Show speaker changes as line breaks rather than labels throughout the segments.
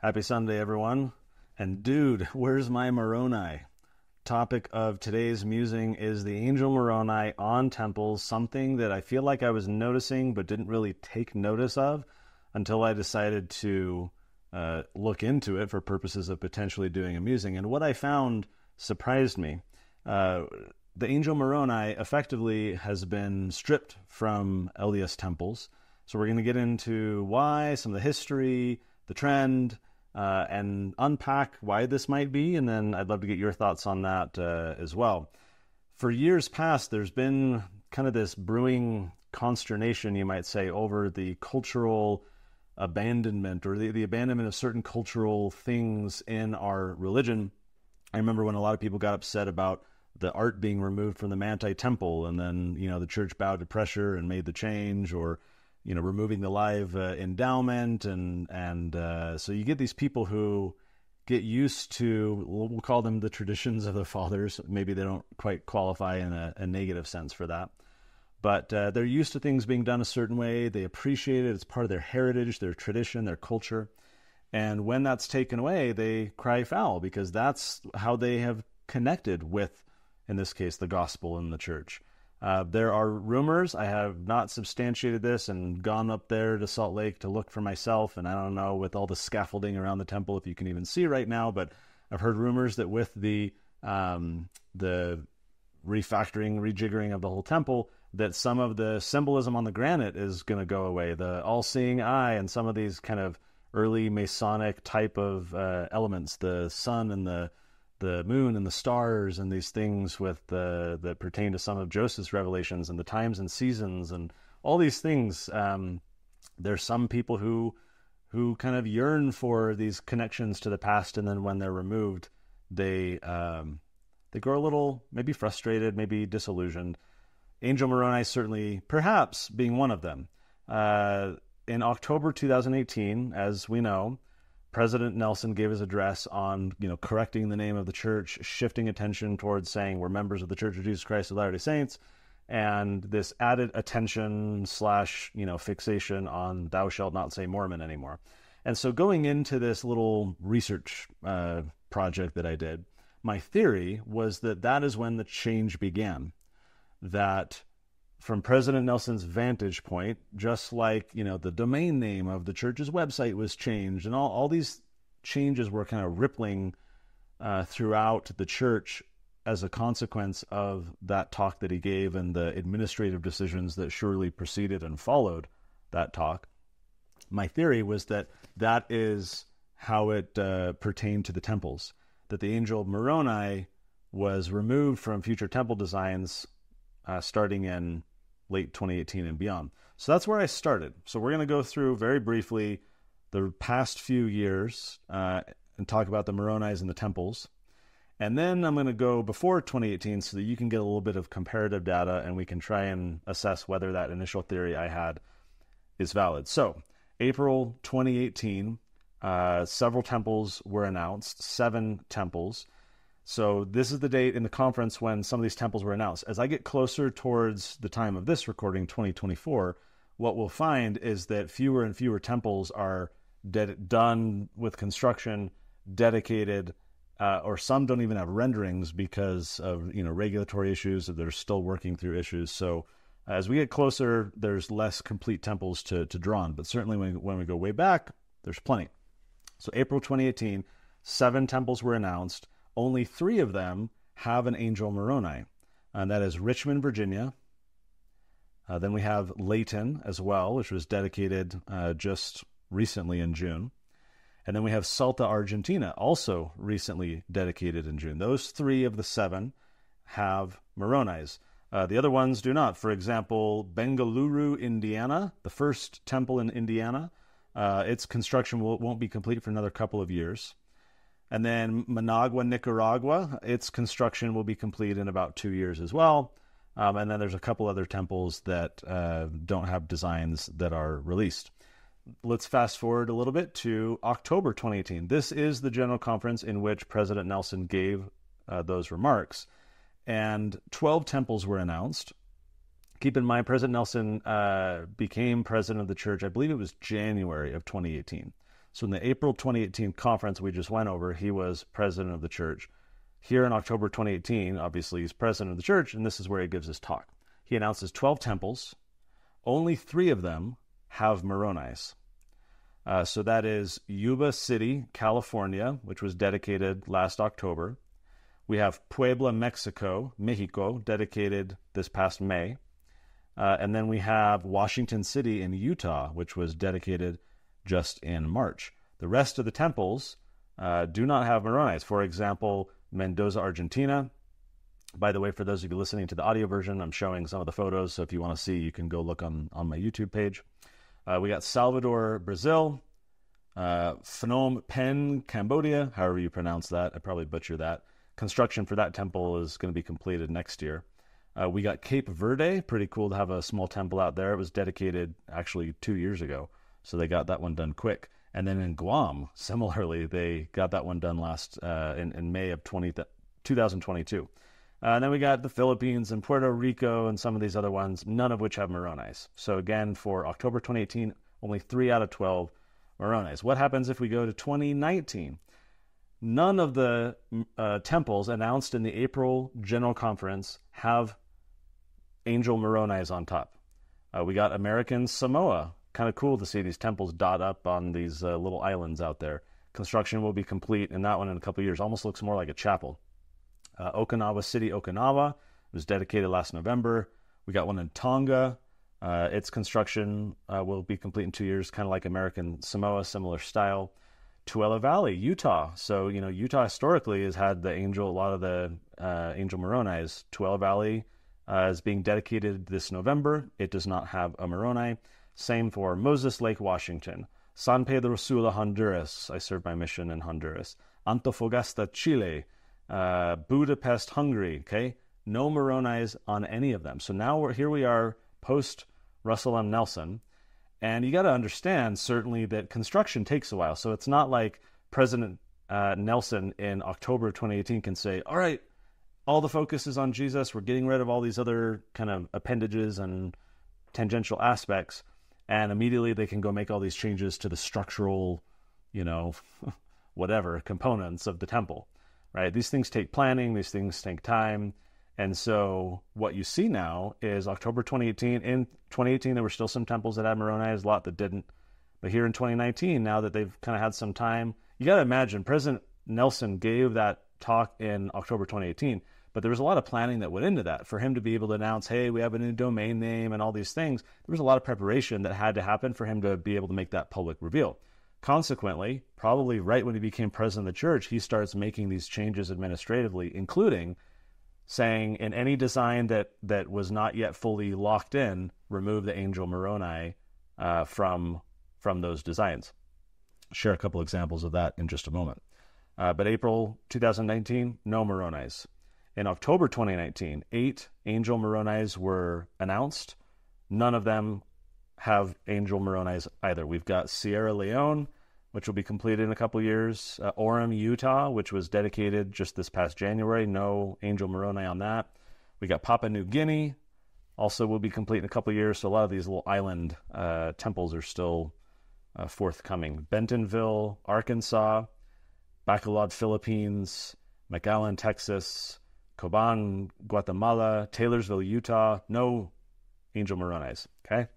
Happy Sunday, everyone. And dude, where's my Moroni? Topic of today's musing is the Angel Moroni on temples, something that I feel like I was noticing but didn't really take notice of until I decided to look into it for purposes of potentially doing a musing. And what I found surprised me. The Angel Moroni effectively has been stripped from LDS temples. So we're going to get into why, some of the history, the trend, and unpack why this might be, and then I'd love to get your thoughts on that as well. For years past, there's been kind of this brewing consternation, you might say, over the cultural abandonment or the abandonment of certain cultural things in our religion. I remember when a lot of people got upset about the art being removed from the Manti Temple, and then, the church bowed to pressure and made the change, or removing the live endowment, and so you get these people who get used to, we'll call them the traditions of the fathers. Maybe they don't quite qualify in a negative sense for that, but they're used to things being done a certain way. They appreciate it. It's part of their heritage, their tradition, their culture. And when that's taken away, they cry foul, because that's how they have connected with, in this case, the gospel and the church. There are rumors. I have not substantiated this and gone up there to Salt Lake to look for myself. And I don't know, with all the scaffolding around the temple, if you can even see right now, but I've heard rumors that with the refactoring, rejiggering of the whole temple, that some of the symbolism on the granite is going to go away. The all-seeing eye and some of these kind of early Masonic type of elements, the sun and the moon and the stars and these things that pertain to some of Joseph's revelations and the times and seasons and all these things. There's some people who kind of yearn for these connections to the past, and then when they're removed, they grow a little, maybe frustrated, maybe disillusioned. Angel Moroni certainly, perhaps, being one of them. In October 2018, as we know, President Nelson gave his address on, correcting the name of the church, shifting attention towards saying we're members of the Church of Jesus Christ of Latter-day Saints, and this added attention / fixation on thou shalt not say Mormon anymore. And so going into this little research project that I did, my theory was that is when the change began. That from President Nelson's vantage point, just like, the domain name of the church's website was changed, and all these changes were kind of rippling throughout the church as a consequence of that talk that he gave and the administrative decisions that surely preceded and followed that talk. My theory was that is how it pertained to the temples, that the Angel Moroni was removed from future temple designs starting in late 2018 and beyond. So that's where I started. So we're going to go through very briefly the past few years and talk about the Moronis and the temples. And then I'm going to go before 2018 so that you can get a little bit of comparative data and we can try and assess whether that initial theory I had is valid. So April 2018, several temples were announced, 7 temples. So this is the date in the conference when some of these temples were announced. As I get closer towards the time of this recording, 2024, what we'll find is that fewer and fewer temples are done with construction, dedicated, or some don't even have renderings because of regulatory issues, that they're still working through issues. So as we get closer, there's less complete temples to draw on. But certainly when we go way back, there's plenty. So April 2018, 7 temples were announced. Only 3 of them have an Angel Moroni, and that is Richmond, Virginia. Then we have Layton as well, which was dedicated just recently in June. And then we have Salta, Argentina, also recently dedicated in June. Those 3 of the 7 have Moronis. The other ones do not. For example, Bengaluru, Indiana, the first temple in Indiana, its construction won't be complete for another couple of years. And then Managua, Nicaragua, its construction will be complete in about 2 years as well. And then there's a couple other temples that don't have designs that are released. Let's fast forward a little bit to October 2018. This is the general conference in which President Nelson gave those remarks. And 12 temples were announced. Keep in mind, President Nelson became president of the church, I believe it was January of 2018. So in the April 2018 conference we just went over, he was president of the church. Here in October 2018, obviously he's president of the church, and this is where he gives his talk. He announces 12 temples. Only 3 of them have Moronis. So that is Yuba City, California, which was dedicated last October. We have Puebla, Mexico, dedicated this past May. And then we have Washington City in Utah, which was dedicated just in March. The rest of the temples do not have Moronis. For example, Mendoza, Argentina. By the way, for those of you listening to the audio version, I'm showing some of the photos, so if you want to see, you can go look on my YouTube page. We got Salvador, Brazil, Phnom Penh, Cambodia, however you pronounce that. I probably butcher that. Construction for that temple is going to be completed next year. We got Cape Verde, pretty cool to have a small temple out there. It was dedicated actually 2 years ago, so they got that one done quick. And then in Guam, similarly, they got that one done last in May of 2022. And then we got the Philippines and Puerto Rico and some of these other ones, none of which have Moronis. So again, for October 2018, only 3 out of 12 Moronis. What happens if we go to 2019? None of the temples announced in the April General Conference have Angel Moronis on top. We got American Samoa. Kind of cool to see these temples dot up on these little islands out there. Construction will be complete in that one in a couple of years. Almost looks more like a chapel. Okinawa City, Okinawa, was dedicated last November. We got one in Tonga. Its construction will be complete in 2 years, kind of like American Samoa, similar style. Tooele Valley, Utah. So, Utah historically has had a lot of the Angel Moronis. Tooele Valley is being dedicated this November. It does not have a Moroni. Same for Moses Lake, Washington. San Pedro Sula, Honduras. I served my mission in Honduras. Antofagasta, Chile. Budapest, Hungary. Okay, no Moronis on any of them. So now here we are post Russell M. Nelson, and you got to understand certainly that construction takes a while. So it's not like President Nelson in October of 2018 can say, "All right, all the focus is on Jesus. We're getting rid of all these other kind of appendages and tangential aspects," and immediately they can go make all these changes to the structural, whatever components of the temple. Right? These things take planning. These things take time. And so what you see now is October 2018. In 2018, there were still some temples that had Moronis, a lot that didn't. But here in 2019, now that they've kind of had some time, you got to imagine President Nelson gave that talk in October 2018, but there was a lot of planning that went into that. For him to be able to announce, hey, we have a new domain name and all these things, there was a lot of preparation that had to happen for him to be able to make that public reveal. Consequently, probably right when he became president of the church, he starts making these changes administratively, including saying in any design that was not yet fully locked in, remove the Angel Moroni from those designs. Share a couple examples of that in just a moment. But April 2019, no Moronis. In October 2019, 8 Angel Moronis were announced. None of them have Angel Moronis either. We've got Sierra Leone, which will be completed in a couple years. Orem, Utah, which was dedicated just this past January. No Angel Moroni on that. We got Papua New Guinea, also will be complete in a couple years. So a lot of these little island temples are still forthcoming. Bentonville, Arkansas, Bacolod, Philippines, McAllen, Texas, Coban, Guatemala, Taylorsville, Utah. No Angel Moronis. Okay?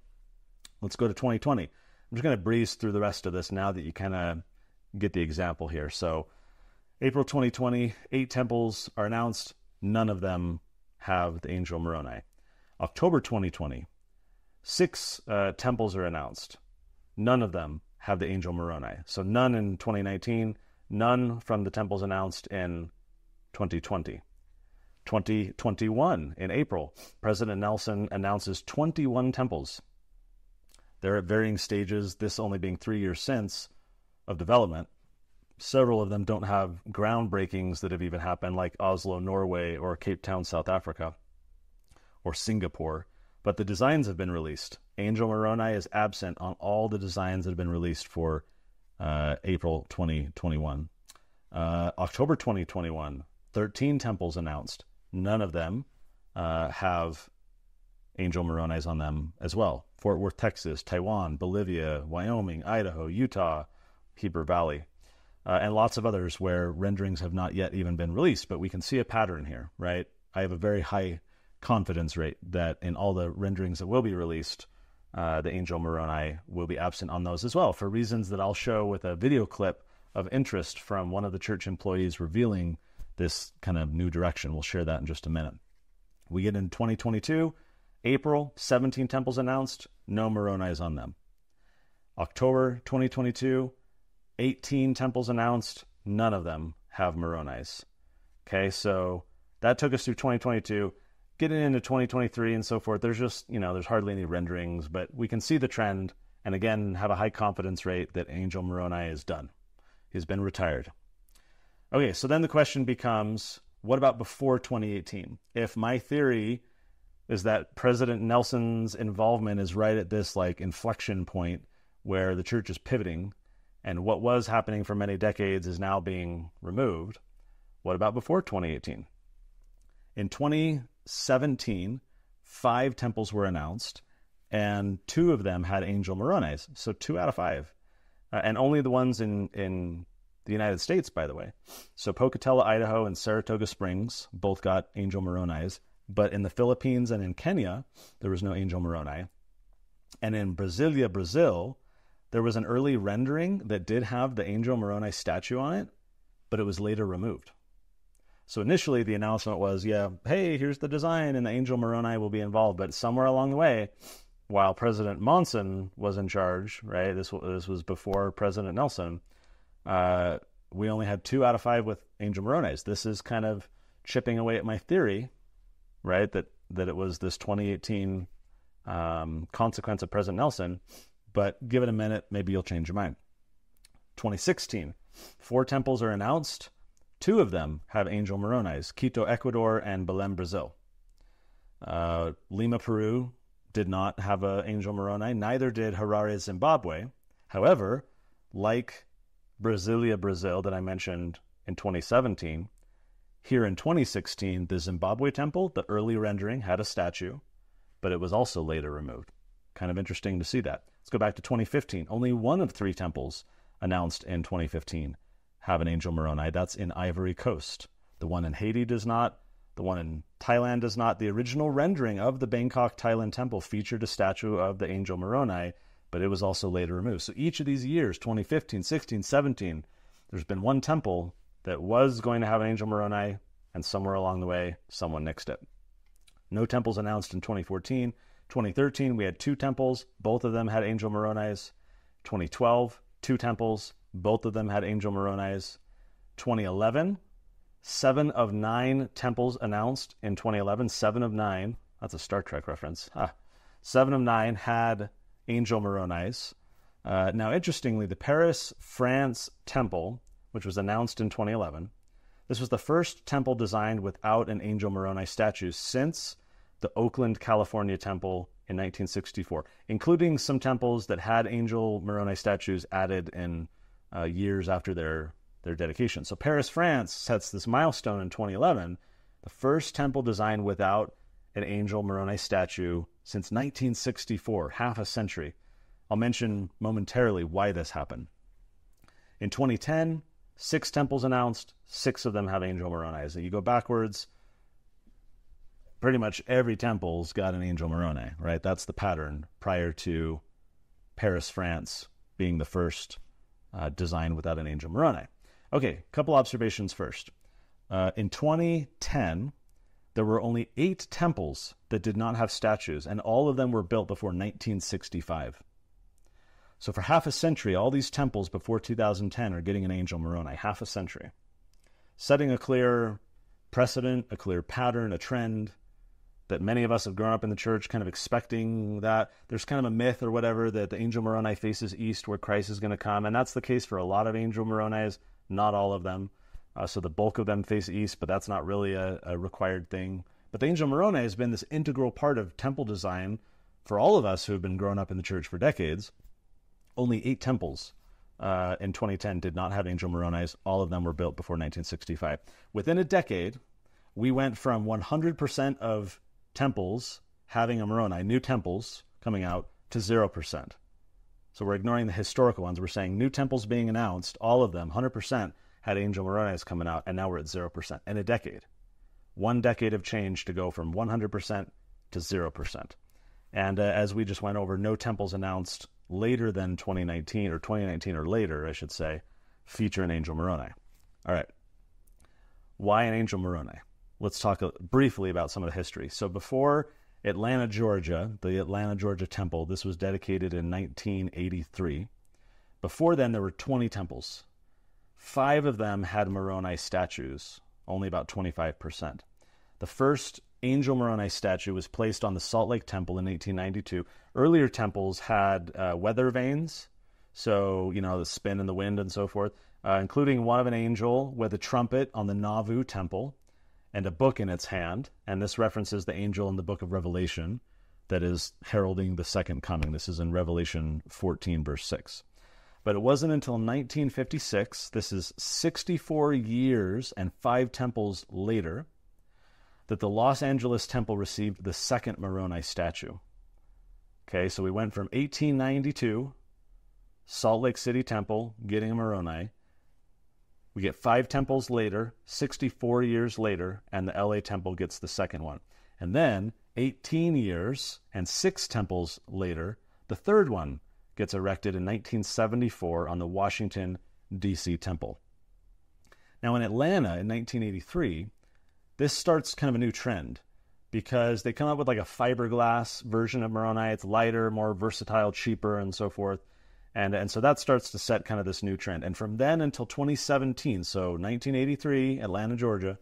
Let's go to 2020. I'm just going to breeze through the rest of this now that you kind of get the example here. So April 2020, 8 temples are announced. None of them have the Angel Moroni. October 2020, 6 temples are announced. None of them have the Angel Moroni. So none in 2019, none from the temples announced in 2020. 2021, in April, President Nelson announces 21 temples. They're at varying stages, this only being 3 years since of development. Several of them don't have groundbreakings that have even happened, like Oslo, Norway, or Cape Town, South Africa, or Singapore. But the designs have been released. Angel Moroni is absent on all the designs that have been released for April 2021. October 2021, 13 temples announced. None of them have Angel Moronis on them as well. Fort Worth, Texas, Taiwan, Bolivia, Wyoming, Idaho, Utah, Heber Valley, and lots of others where renderings have not yet even been released, but we can see a pattern here, right? I have a very high confidence rate that in all the renderings that will be released, the Angel Moroni will be absent on those as well, for reasons that I'll show with a video clip of interest from one of the church employees revealing this kind of new direction. We'll share that in just a minute. We get in 2022, April, 17 temples announced, no Moronis on them. October 2022, 18 temples announced, none of them have Moronis. Okay, so that took us through 2022. Getting into 2023 and so forth, there's just, there's hardly any renderings, but we can see the trend, and again, have a high confidence rate that Angel Moroni is done. He's been retired. Okay, so then the question becomes, what about before 2018? If my theory is that President Nelson's involvement is right at this inflection point where the church is pivoting, and what was happening for many decades is now being removed, what about before 2018? In 2017, 5 temples were announced, and 2 of them had Angel Moronis, so 2 out of 5. And only the ones in the United States, by the way. So Pocatello, Idaho, and Saratoga Springs both got Angel Moronis, but in the Philippines and in Kenya, there was no Angel Moroni. And in Brasilia, Brazil, there was an early rendering that did have the Angel Moroni statue on it, but it was later removed. So initially the announcement was, hey, here's the design and the Angel Moroni will be involved. But somewhere along the way, while President Monson was in charge, right, this was before President Nelson, we only had 2 out of 5 with Angel Moronis. This is kind of chipping away at my theory, right, that it was this 2018 consequence of President Nelson. But give it a minute, maybe you'll change your mind. 2016, 4 temples are announced. 2 of them have Angel Moronis, Quito, Ecuador, and Belém, Brazil. Lima, Peru did not have an Angel Moroni. Neither did Harare, Zimbabwe. However, like Brasilia, Brazil, that I mentioned in 2017, here in 2016, the Zimbabwe temple, the early rendering, had a statue, but it was also later removed. Kind of interesting to see that. Let's go back to 2015. Only 1 of 3 temples announced in 2015 have an Angel Moroni. That's in Ivory Coast. The one in Haiti does not. The one in Thailand does not. The original rendering of the Bangkok, Thailand temple featured a statue of the Angel Moroni, but it was also later removed. So each of these years, 2015, 16, 17, there's been 1 temple that was going to have an Angel Moroni, and somewhere along the way, someone nixed it. No temples announced in 2014. 2013, we had 2 temples. Both of them had Angel Moronis. 2012, 2 temples. Both of them had Angel Moronis. 2011, 7 of 9 temples announced in 2011. 7 of 9. That's a Star Trek reference. 7 of 9 had Angel Moronis. Now, interestingly, the Paris, France temple, which was announced in 2011, this was the first temple designed without an Angel Moroni statue since the Oakland, California temple in 1964, including some temples that had Angel Moroni statues added in years after their dedication. So Paris, France sets this milestone in 2011, the first temple designed without an Angel Moroni statue since 1964, half a century. I'll mention momentarily why this happened. In 2010, 6 temples announced, 6 of them have Angel Moroni. So you go backwards, pretty much every temple's got an Angel Moroni, right? That's the pattern prior to Paris, France being the first design without an Angel Moroni. Okay, a couple observations first. In 2010, there were only 8 temples that did not have statues, and all of them were built before 1965. So for half a century, all these temples before 2010 are getting an Angel Moroni, half a century. Setting a clear precedent, a clear pattern, a trend that many of us have grown up in the church kind of expecting that. There's kind of a myth or whatever that the Angel Moroni faces east where Christ is going to come, and that's the case for a lot of Angel Moronis, not all of them. So the bulk of them face east, but that's not really a required thing. But the Angel Moroni has been this integral part of temple design for all of us who have been growing up in the church for decades. Only 8 temples in 2010 did not have Angel Moronis. All of them were built before 1965. Within a decade, we went from 100% of temples having a Moroni, new temples coming out, to 0%. So we're ignoring the historical ones. We're saying new temples being announced, all of them, 100%, had Angel Moroni coming out, and now we're at 0% in a decade. 1 decade of change to go from 100% to 0%. And as we just went over, no temples announced later than 2019 or later, I should say, feature an Angel Moroni. All right. Why an Angel Moroni? Let's talk briefly about some of the history. So before Atlanta, Georgia, the Atlanta, Georgia temple, this was dedicated in 1983. Before then, there were 20 temples. 5 of them had Moroni statues, only about 25%. The first Angel Moroni statue was placed on the Salt Lake Temple in 1892. Earlier temples had weather vanes, so, the spin in the wind and so forth, including one of an angel with a trumpet on the Nauvoo Temple and a book in its hand. And this references the angel in the book of Revelation that is heralding the second coming. This is in Revelation 14, verse 6. But it wasn't until 1956, this is 64 years and 5 temples later, that the Los Angeles Temple received the second Moroni statue. Okay, so we went from 1892, Salt Lake City Temple getting a Moroni. We get 5 temples later, 64 years later, and the LA Temple gets the second one. And then 18 years and 6 temples later, the third one gets erected in 1974 on the Washington, D.C. Temple. Now in Atlanta in 1983, this starts kind of a new trend because they come up with like a fiberglass version of Moroni. It's lighter, more versatile, cheaper, and so forth. And so that starts to set kind of this new trend. And from then until 2017, so 1983, Atlanta, Georgia,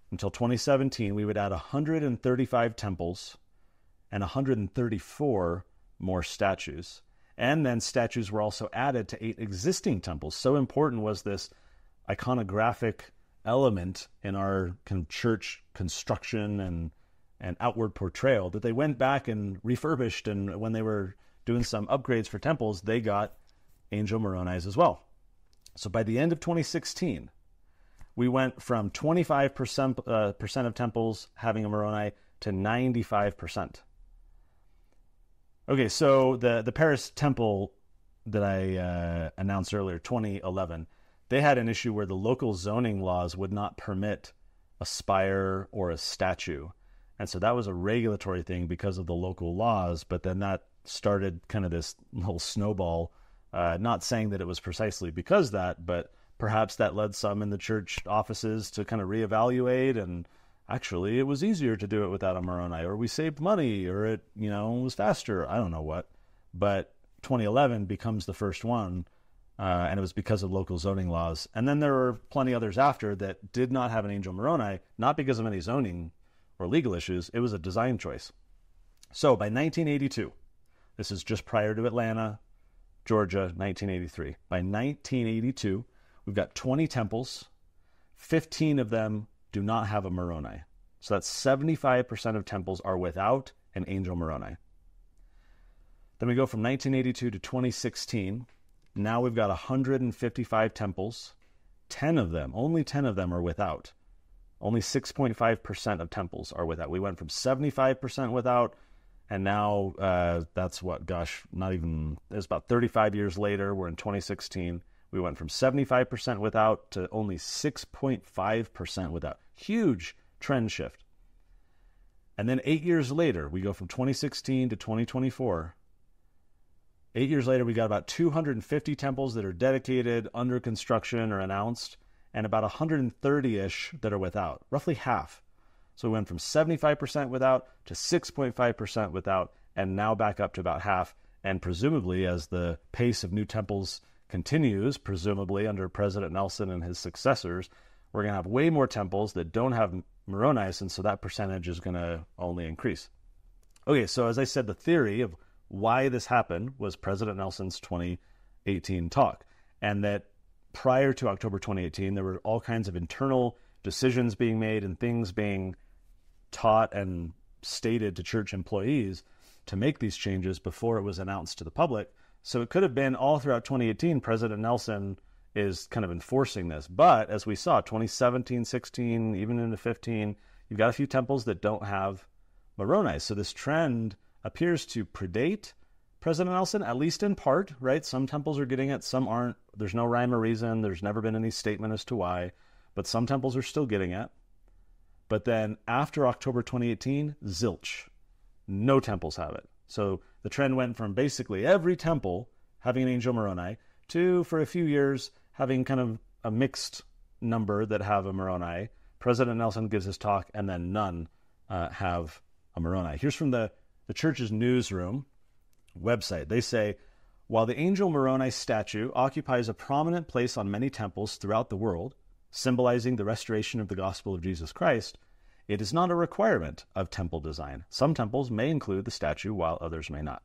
until 2017, we would add 135 temples and 134 more statues. And then statues were also added to 8 existing temples. So important was this iconographic element in our church construction and outward portrayal that they went back and refurbished, and when they were doing some upgrades for temples, they got Angel Moroni's as well. So by the end of 2016, we went from 25% percent of temples having a Moroni to 95%. Okay, so the Paris temple that I announced earlier, 2011, they had an issue where the local zoning laws would not permit a spire or a statue. And so that was a regulatory thing because of the local laws, but then that started kind of this whole snowball, not saying that it was precisely because that, but perhaps that led some in the church offices to kind of reevaluate, and actually it was easier to do it without a Moroni, or we saved money, or it, was faster. I don't know what. But 2011 becomes the first one, and it was because of local zoning laws. And then there were plenty others after that did not have an Angel Moroni, not because of any zoning or legal issues. It was a design choice. So by 1982, this is just prior to Atlanta, Georgia, 1983. By 1982, we've got 20 temples. 15 of them do not have a Moroni. So that's 75% of temples are without an Angel Moroni. Then we go from 1982 to 2016. Now we've got 155 temples. 10 of them, only 10 of them are without. Only 6.5% of temples are without. We went from 75% without, and now that's what, not even, it's about 35 years later, we're in 2016. We went from 75% without to only 6.5% without. Huge trend shift. And then 8 years later, we go from 2016 to 2024. 8 years later, we got about 250 temples that are dedicated, under construction, or announced, and about 130-ish that are without, roughly half. So we went from 75% without to 6.5% without, and now back up to about half. And presumably, as the pace of new temples continues, presumably under President Nelson and his successors, we're going to have way more temples that don't have Moroni's, and so that percentage is going to only increase. Okay, so as I said, the theory of why this happened was President Nelson's 2018 talk, and that prior to October 2018, there were all kinds of internal decisions being made and things being taught and stated to church employees to make these changes before it was announced to the public. So it could have been all throughout 2018, President Nelson is kind of enforcing this. But as we saw, 2017, 16, even into 15, you've got a few temples that don't have Moroni. So this trend appears to predate President Nelson, at least in part, right? Some temples are getting it, some aren't. There's no rhyme or reason. There's never been any statement as to why, but some temples are still getting it. But then after October 2018, zilch. No temples have it. So the trend went from basically every temple having an Angel Moroni to, for a few years, having kind of a mixed number that have a Moroni. President Nelson gives his talk, and then none have a Moroni. Here's from the church's newsroom website. They say, while the Angel Moroni statue occupies a prominent place on many temples throughout the world, symbolizing the restoration of the gospel of Jesus Christ, it is not a requirement of temple design. Some temples may include the statue, while others may not.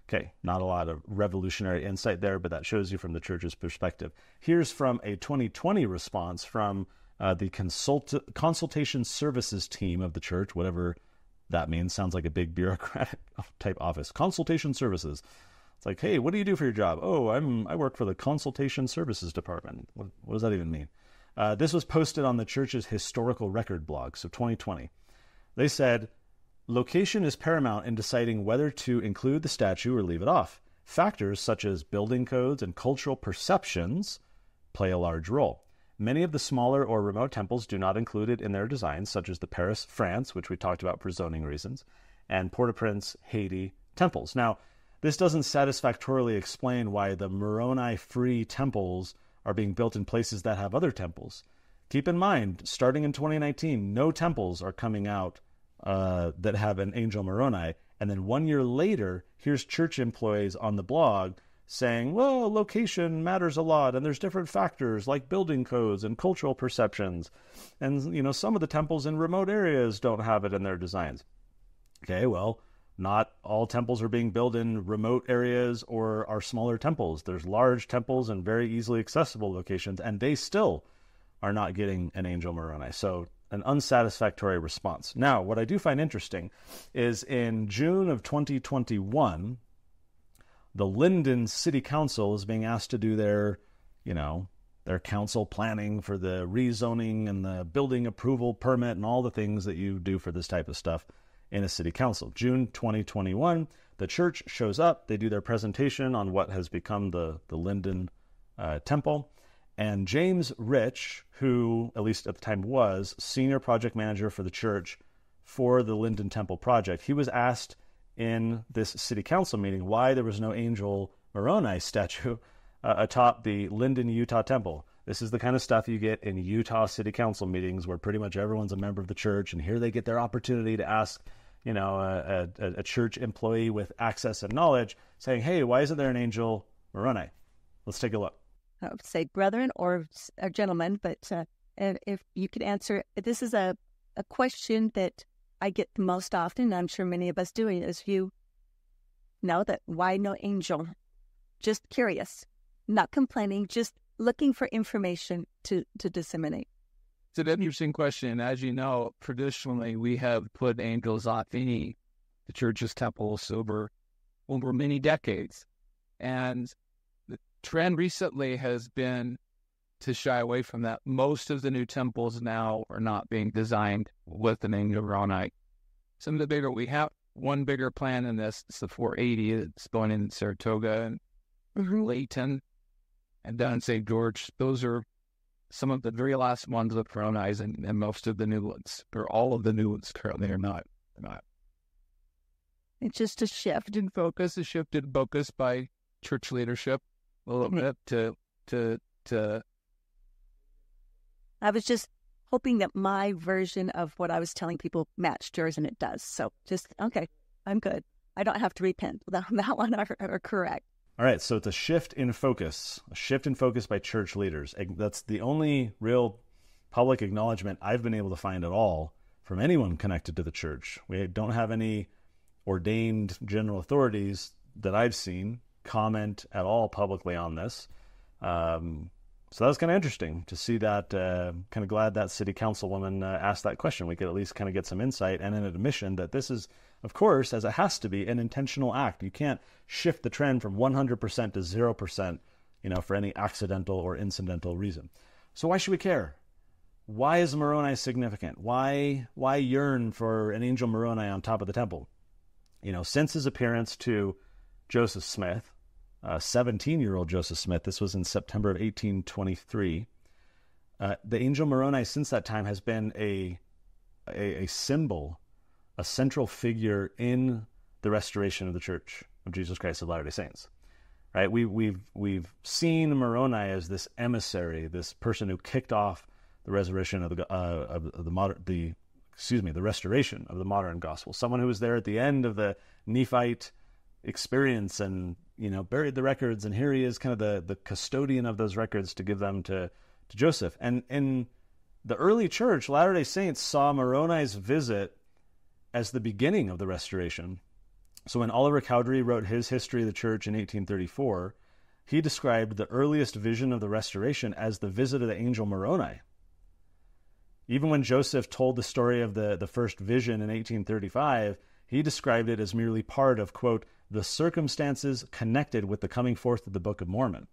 Okay, not a lot of revolutionary insight there, but that shows you from the church's perspective. Here's from a 2020 response from the consultation services team of the church, whatever that means. Sounds like a big bureaucratic type office. Consultation services. It's like, hey, what do you do for your job? Oh, I work for the consultation services department. What does that even mean? This was posted on the church's historical record blog, so 2020. They said, location is paramount in deciding whether to include the statue or leave it off. Factors such as building codes and cultural perceptions play a large role. Many of the smaller or remote temples do not include it in their designs, such as the Paris, France, which we talked about for zoning reasons, and Port-au-Prince, Haiti temples. Now, this doesn't satisfactorily explain why the Moroni-free temples are being built in places that have other temples. Keep in mind, starting in 2019, no temples are coming out that have an Angel Moroni. And then 1 year later, here's church employees on the blog saying, well, location matters a lot, and there's different factors like building codes and cultural perceptions. And, you know, some of the temples in remote areas don't have it in their designs. Okay, well, not all temples are being built in remote areas or are smaller temples. There's large temples in very easily accessible locations, and they still are not getting an Angel Moroni. So an unsatisfactory response. Now, what I do find interesting is in June of 2021, the Linden City Council is being asked to do their council planning for the rezoning and the building approval permit and all the things that you do for this type of stuff in a city council. June 2021, the church shows up. They do their presentation on what has become the Linden Temple. And James Rich, who at least at the time was senior project manager for the church for the Linden Temple project, he was asked in this city council meeting why there was no Angel Moroni statue atop the Linden, Utah temple. This is the kind of stuff you get in Utah city council meetings where pretty much everyone's a member of the church, and here they get their opportunity to ask, a church employee with access and knowledge saying, hey, why isn't there an Angel Moroni? Let's take a look.
I would say brethren or gentlemen, but if you could answer, this is a question that I get the most often, I'm sure many of us do, is you know that why no angel? Just curious, not complaining, just looking for information to disseminate.
It's an interesting question. As you know, traditionally we have put angels on the church's temples over many decades. And the trend recently has been to shy away from that. Most of the new temples now are not being designed with an Angel Moroni. Some of the bigger, we have one bigger plan in this. It's the 480. It's going in Saratoga and Layton and down in St. George. Those are some of the very last ones with Moronis, and most of the new ones, or all of the new ones currently are not.
It's just a shift
in focus, a shift in focus by church leadership a little bit to
I was just hoping that my version of what I was telling people matched yours, and it does. So just, okay, I'm good. I don't have to repent. That one are correct.
All right, so it's a shift in focus by church leaders. That's the only real public acknowledgement I've been able to find at all from anyone connected to the church. We don't have any ordained general authorities that I've seen comment at all publicly on this. So that was kind of interesting to see that. Kind of glad that city councilwoman asked that question. We could at least kind of get some insight and an admission that this is, of course, as it has to be, an intentional act. You can't shift the trend from 100% to 0%, for any accidental or incidental reason. So why should we care? Why is Moroni significant? Why yearn for an Angel Moroni on top of the temple? Since his appearance to Joseph Smith, 17-year-old Joseph Smith. This was in September of 1823. The Angel Moroni since that time has been a symbol, a central figure in the restoration of the Church of Jesus Christ of Latter-day Saints. Right? We've seen Moroni as this emissary, this person who kicked off the restoration of the restoration of the modern gospel. Someone who was there at the end of the Nephite experience and buried the records, and here he is, kind of the custodian of those records to give them to Joseph. And in the early church, Latter-day Saints saw Moroni's visit as the beginning of the restoration. So when Oliver Cowdery wrote his History of the Church in 1834, he described the earliest vision of the restoration as the visit of the angel Moroni. Even when Joseph told the story of the first vision in 1835, he described it as merely part of, quote, the circumstances connected with the coming forth of the Book of Mormon.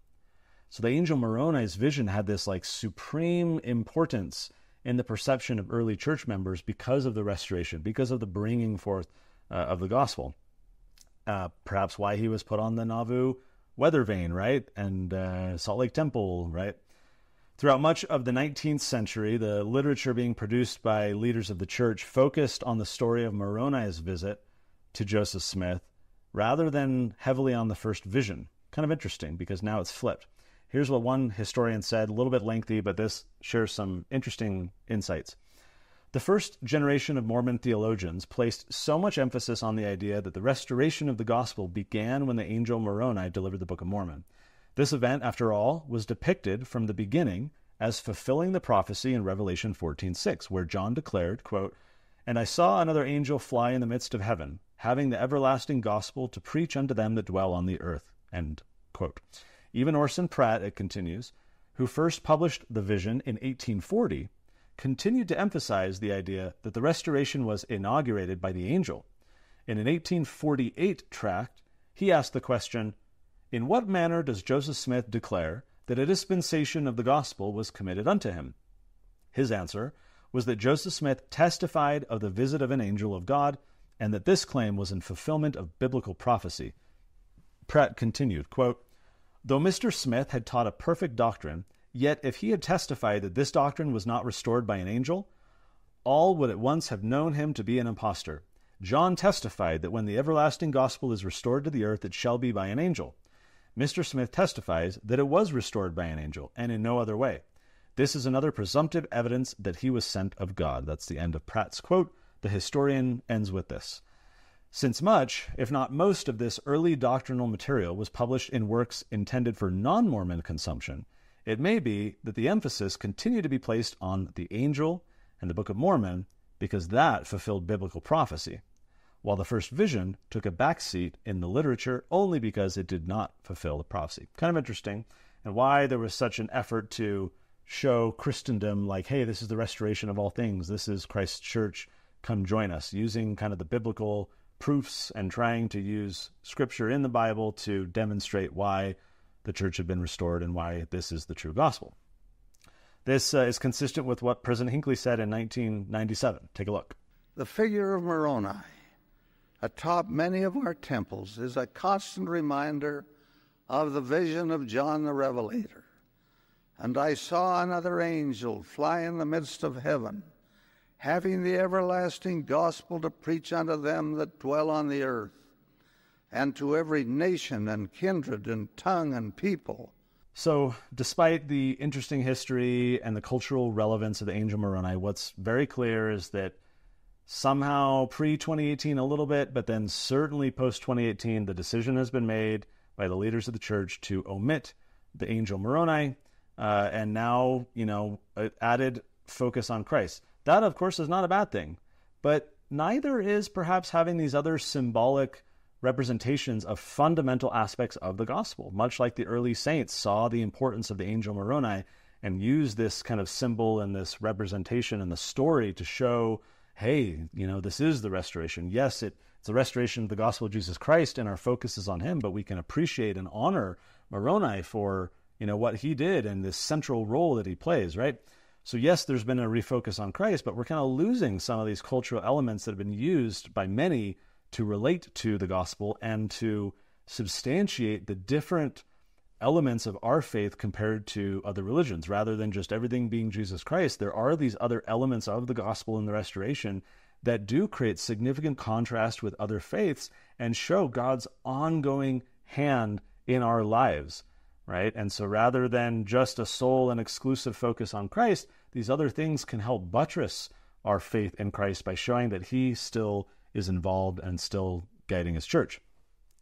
So the angel Moroni's vision had this supreme importance in the perception of early church members because of the restoration, because of the bringing forth of the gospel. Perhaps why he was put on the Nauvoo weather vane, right? And Salt Lake Temple, right? Throughout much of the 19th century, the literature being produced by leaders of the church focused on the story of Moroni's visit to Joseph Smith rather than heavily on the first vision. Kind of interesting because now it's flipped. Here's what one historian said, a little bit lengthy, but this shares some interesting insights. The first generation of Mormon theologians placed so much emphasis on the idea that the restoration of the gospel began when the angel Moroni delivered the Book of Mormon. This event, after all, was depicted from the beginning as fulfilling the prophecy in Revelation 14:6, where John declared, quote, "And I saw another angel fly in the midst of heaven, having the everlasting gospel to preach unto them that dwell on the earth." End quote. Even Orson Pratt, it continues, who first published the vision in 1840, continued to emphasize the idea that the restoration was inaugurated by the angel. In an 1848 tract, he asked the question, "In what manner does Joseph Smith declare that a dispensation of the gospel was committed unto him?" His answer was that Joseph Smith testified of the visit of an angel of God, and that this claim was in fulfillment of biblical prophecy. Pratt continued, quote, "Though Mr. Smith had taught a perfect doctrine, yet if he had testified that this doctrine was not restored by an angel, all would at once have known him to be an impostor. John testified that when the everlasting gospel is restored to the earth, it shall be by an angel. Mr. Smith testifies that it was restored by an angel, and in no other way. This is another presumptive evidence that he was sent of God." That's the end of Pratt's quote. The historian ends with this. Since much, if not most, of this early doctrinal material was published in works intended for non-Mormon consumption, it may be that the emphasis continued to be placed on the angel and the Book of Mormon because that fulfilled biblical prophecy, while the first vision took a backseat in the literature only because it did not fulfill the prophecy. Kind of interesting, and why there was such an effort to show Christendom like, hey, this is the restoration of all things. This is Christ's church. Come join us, using kind of the biblical proofs and trying to use scripture in the Bible to demonstrate why the church had been restored and why this is the true gospel. This is consistent with what President Hinckley said in 1997. Take a look.
The figure of Moroni atop many of our temples is a constant reminder of the vision of John the Revelator. "And I saw another angel fly in the midst of heaven, having the everlasting gospel to preach unto them that dwell on the earth, and to every nation and kindred and tongue and people."
So, despite the interesting history and the cultural relevance of the Angel Moroni, what's very clear is that somehow pre-2018 a little bit, but then certainly post-2018, the decision has been made by the leaders of the church to omit the Angel Moroni, and now, added focus on Christ. That, of course, is not a bad thing, but neither is perhaps having these other symbolic representations of fundamental aspects of the gospel, much like the early saints saw the importance of the Angel Moroni and used this kind of symbol and this representation and the story to show, hey, this is the restoration. Yes, it's the restoration of the gospel of Jesus Christ, and our focus is on him, but we can appreciate and honor Moroni for, what he did and this central role that he plays, right? So yes, there's been a refocus on Christ, but we're kind of losing some of these cultural elements that have been used by many to relate to the gospel and to substantiate the different elements of our faith compared to other religions. Rather than just everything being Jesus Christ, there are these other elements of the gospel and the restoration that do create significant contrast with other faiths and show God's ongoing hand in our lives, right? And so rather than just a sole and exclusive focus on Christ, these other things can help buttress our faith in Christ by showing that he still is involved and still guiding his church.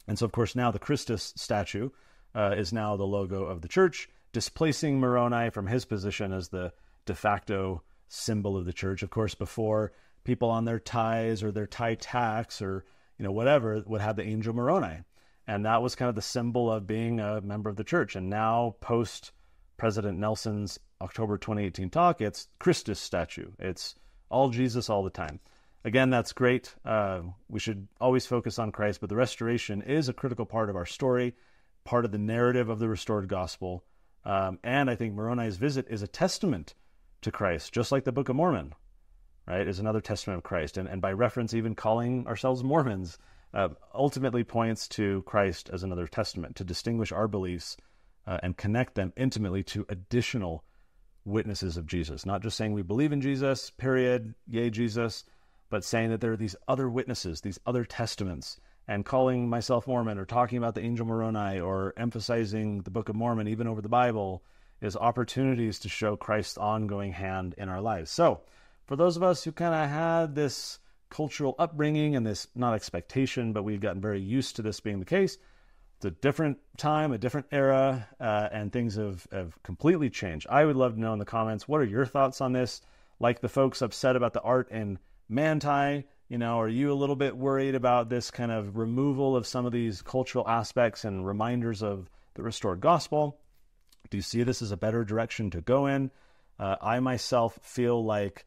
And so, of course, now the Christus statue is now the logo of the church, displacing Moroni from his position as the de facto symbol of the church. Of course, before, people on their ties or their tie tacks or whatever would have the Angel Moroni. And that was kind of the symbol of being a member of the church. And now, post President Nelson's October 2018 talk, it's Christus statue. It's all Jesus all the time. Again, that's great. We should always focus on Christ, but the restoration is a critical part of our story, part of the narrative of the restored gospel. And I think Moroni's visit is a testament to Christ, just like the Book of Mormon, right, is another testament of Christ. And by reference, even calling ourselves Mormons ultimately points to Christ as another testament, to distinguish our beliefs and connect them intimately to additional witnesses of Jesus. Not just saying we believe in Jesus, period, yay Jesus, but saying that there are these other witnesses, these other testaments, and calling myself Mormon or talking about the Angel Moroni or emphasizing the Book of Mormon even over the Bible is opportunities to show Christ's ongoing hand in our lives. So for those of us who kind of had this cultural upbringing and this, not expectation, but we've gotten very used to this being the case, it's a different time, a different era, and things have completely changed. I would love to know in the comments, what are your thoughts on this? Like the folks upset about the art in Manti, are you a little bit worried about this kind of removal of some of these cultural aspects and reminders of the restored gospel? Do you see this as a better direction to go in? I myself feel like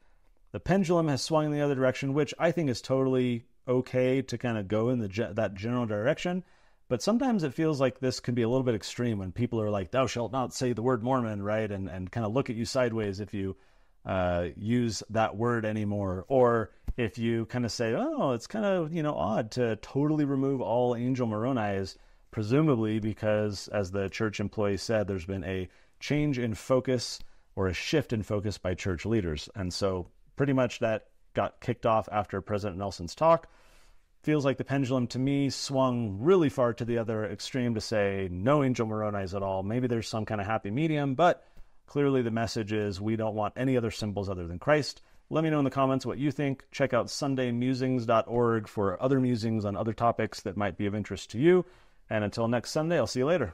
the pendulum has swung in the other direction, which I think is totally okay to kind of go in that general direction. But sometimes it feels like this can be a little bit extreme when people are like, thou shalt not say the word Mormon, right? And kind of look at you sideways if you use that word anymore. Or if you kind of say, oh, it's kind of, odd to totally remove all Angel Moroni, presumably because, as the church employee said, there's been a change in focus or a shift in focus by church leaders. And so pretty much that got kicked off after President Nelson's talk. Feels like the pendulum to me swung really far to the other extreme to say no Angel Moroni at all. Maybe there's some kind of happy medium, but clearly the message is we don't want any other symbols other than Christ. Let me know in the comments what you think. Check out sundaymusings.org for other musings on other topics that might be of interest to you. And until next Sunday, I'll see you later.